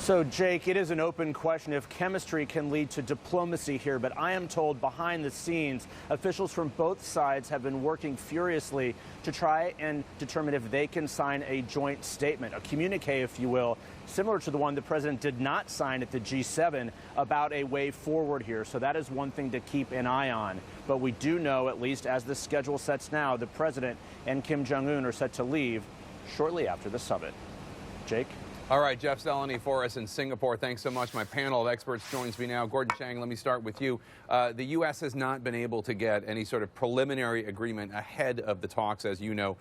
So, Jake, it is an open question if chemistry can lead to diplomacy here, but I am told behind the scenes, officials from both sides have been working furiously to try and determine if they can sign a joint statement, a communique, if you will, similar to the one the president did not sign at the G7 about a way forward here. So that is one thing to keep an eye on. But we do know, at least as the schedule sets now, the president and Kim Jong-un are set to leave shortly after the summit. Jake? All right, Jeff Zeleny for us in Singapore. Thanks so much. My panel of experts joins me now. Gordon Chang, let me start with you. The U.S. has not been able to get any sort of preliminary agreement ahead of the talks, as you know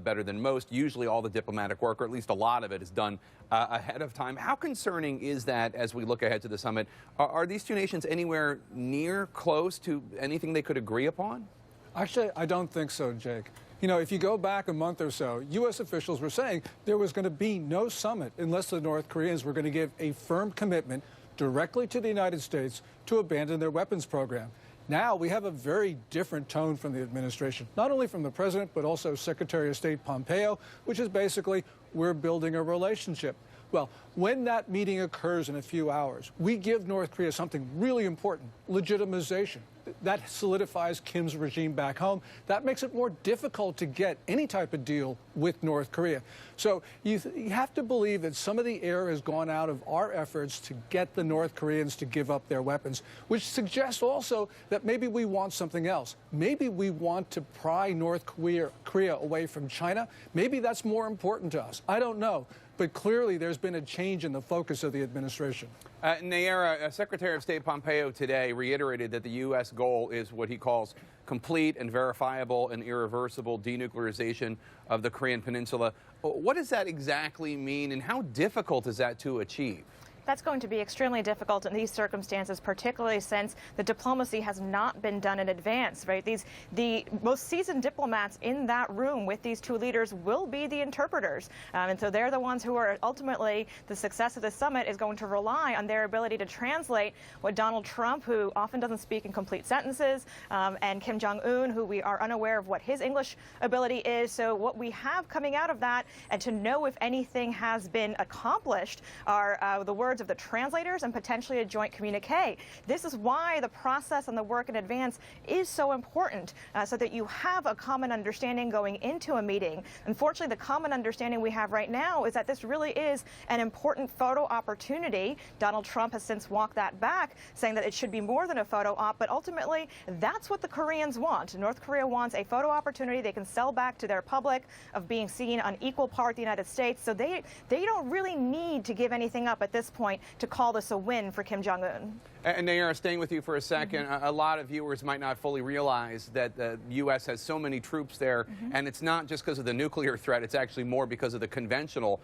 better than most. Usually all the diplomatic work, or at least a lot of it, is done ahead of time. How concerning is that as we look ahead to the summit? Are these two nations anywhere near close to anything they could agree upon? Actually, I don't think so, Jake. You know, if you go back a month or so, U.S. officials were saying there was going to be no summit unless the North Koreans were going to give a firm commitment directly to the United States to abandon their weapons program. Now we have a very different tone from the administration, not only from the president, but also Secretary of State Pompeo, which is basically, we're building a relationship. Well, when that meeting occurs in a few hours, we give North Korea something really important, legitimization. That solidifies Kim's regime back home. That makes it more difficult to get any type of deal with North Korea. So you have to believe that some of the air has gone out of our efforts to get the North Koreans to give up their weapons, which suggests also that maybe we want something else. Maybe we want to pry North Korea away from China. Maybe that's more important to us. I don't know. But clearly, there's been a change in the focus of the administration. Nayyera, Secretary of State Pompeo today reiterated that the U.S. goal is what he calls complete and verifiable and irreversible denuclearization of the Korean Peninsula. What does that exactly mean, and how difficult is that to achieve? That's going to be extremely difficult in these circumstances, particularly since the diplomacy has not been done in advance, right? The most seasoned diplomats in that room with these two leaders will be the interpreters. And so they're the ones who are ultimately, the success of the summit is going to rely on their ability to translate what Donald Trump, who often doesn't speak in complete sentences, and Kim Jong-un, who we are unaware of what his English ability is. So what we have coming out of that, and to know if anything has been accomplished, are the words of the translators and potentially a joint communique. This is why the process and the work in advance is so important, so that you have a common understanding going into a meeting. Unfortunately, the common understanding we have right now is that this really is an important photo opportunity. Donald Trump has since walked that back, saying that it should be more than a photo op, but ultimately that's what the Koreans want. North Korea wants a photo opportunity they can sell back to their public of being seen on equal par with the United States. So they don't really need to give anything up at this point to call this a win for Kim Jong-un. And Nayyera, staying with you for a second, a lot of viewers might not fully realize that the U.S. has so many troops there, and it's not just because of the nuclear threat, it's actually more because of the conventional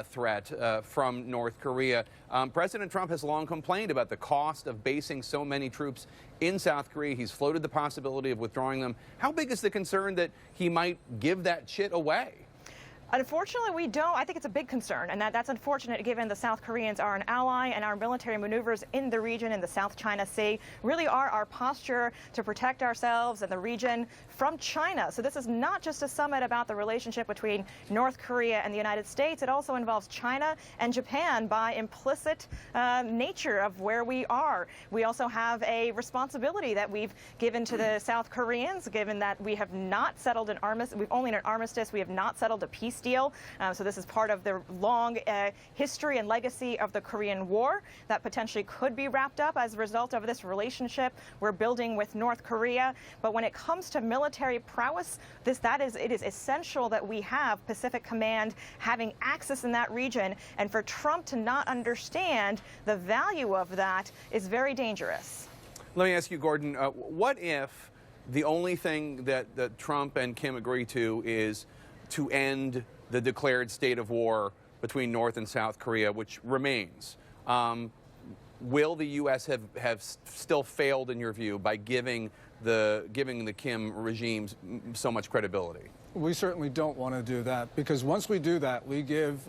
threat from North Korea. President Trump has long complained about the cost of basing so many troops in South Korea. He's floated the possibility of withdrawing them. How big is the concern that he might give that shit away? Unfortunately, we don't. I think it's a big concern, and that's unfortunate given the South Koreans are an ally, and our military maneuvers in the region, in the South China Sea, really are our posture to protect ourselves and the region from China. So this is not just a summit about the relationship between North Korea and the United States. It also involves China and Japan by implicit nature of where we are. We also have a responsibility that we've given to the South Koreans, given that we have not settled an armistice. We've only an armistice. We have not settled a peace deal. So this is part of the long history and legacy of the Korean War that potentially could be wrapped up as a result of this relationship we're building with North Korea. But when it comes to military prowess, it is essential that we have Pacific Command having access in that region. And for Trump to not understand the value of that is very dangerous. Let me ask you, Gordon, what if the only thing that Trump and Kim agree to is to end the declared state of war between North and South Korea, which remains? Will the U.S. have still failed, in your view, by giving the Kim regimes so much credibility? We certainly don't want to do that, because once we do that, we give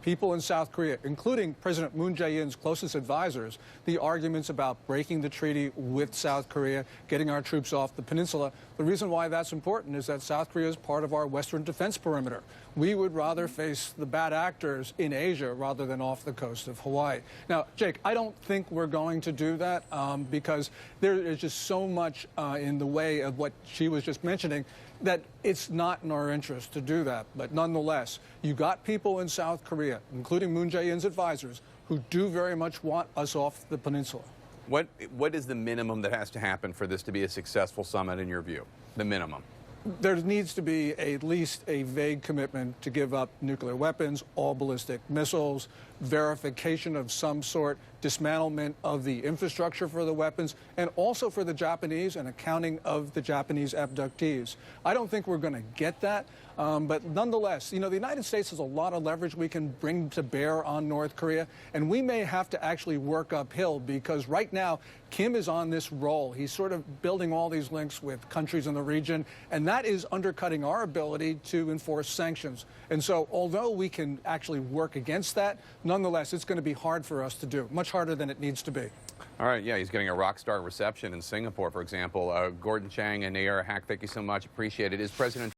people in South Korea, including President Moon Jae-in's closest advisors, the arguments about breaking the treaty with South Korea, getting our troops off the peninsula. The reason why that's important is that South Korea is part of our Western defense perimeter. We would rather face the bad actors in Asia rather than off the coast of Hawaii. Now, Jake, I don't think we're going to do that because there is just so much in the way of what she was just mentioning that it's not in our interest to do that. But nonetheless, you got people in South Korea, including Moon Jae-in's advisors, who do very much want us off the peninsula. What is the minimum that has to happen for this to be a successful summit in your view? The minimum? There needs to be at least a vague commitment to give up nuclear weapons, all ballistic missiles, verification of some sort, dismantlement of the infrastructure for the weapons, and also for the Japanese, and accounting of the Japanese abductees. I don't think we're going to get that, but nonetheless, you know, the United States has a lot of leverage we can bring to bear on North Korea, and we may have to actually work uphill, because right now, Kim is on this roll. He's sort of building all these links with countries in the region, and that is undercutting our ability to enforce sanctions. And so, although we can actually work against that, nonetheless, it's going to be hard for us to do, much harder than it needs to be. All right, yeah, he's getting a rock star reception in Singapore, for example. Gordon Chang and Nayyera Hack, thank you so much. Appreciate it. Is President